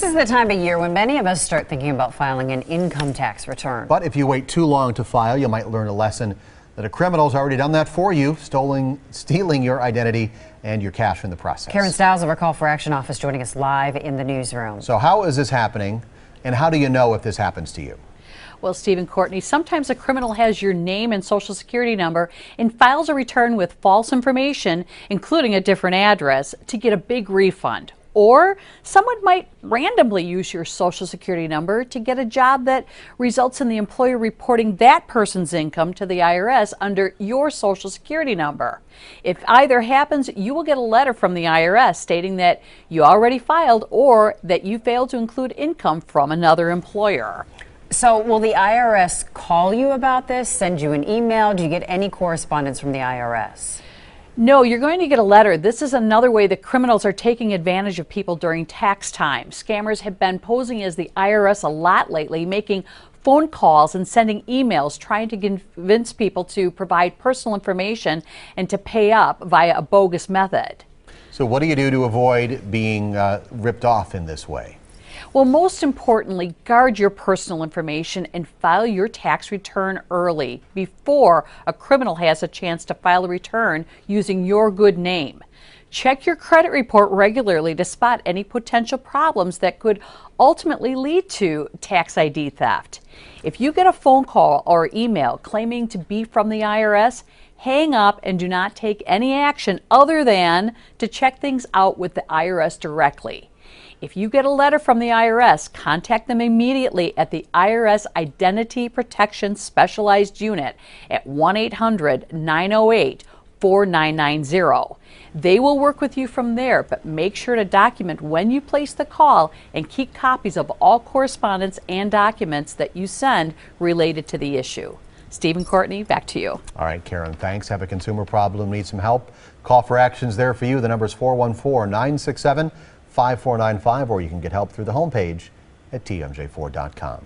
This is the time of year when many of us start thinking about filing an income tax return. But if you wait too long to file, you might learn a lesson that a criminal's already done that for you, stealing your identity and your cash in the process. Karen Stiles of our Call for Action office joining us live in the newsroom. So how is this happening, and how do you know if this happens to you? Well, Stephen Courtney, sometimes a criminal has your name and social security number and files a return with false information, including a different address, to get a big refund. Or someone might randomly use your social security number to get a job that results in the employer reporting that person's income to the IRS under your social security number. If either happens, you will get a letter from the IRS stating that you already filed or that you failed to include income from another employer. So will the IRS call you about this, send you an email? Do you get any correspondence from the IRS? No, you're going to get a letter. This is another way that criminals are taking advantage of people during tax time. Scammers have been posing as the IRS a lot lately, making phone calls and sending emails trying to convince people to provide personal information and to pay up via a bogus method. So what do you do to avoid being ripped off in this way? Well, most importantly, guard your personal information and file your tax return early before a criminal has a chance to file a return using your good name. Check your credit report regularly to spot any potential problems that could ultimately lead to tax ID theft. If you get a phone call or email claiming to be from the IRS, hang up and do not take any action other than to check things out with the IRS directly. If you get a letter from the IRS, contact them immediately at the IRS Identity Protection Specialized Unit at 1-800-908-4990. They will work with you from there, but make sure to document when you place the call and keep copies of all correspondence and documents that you send related to the issue. Stephen Courtney, back to you. All right, Karen, thanks. Have a consumer problem, need some help? Call for Action's there for you. The number is 414-967-5495, or you can get help through the homepage at TMJ4.com.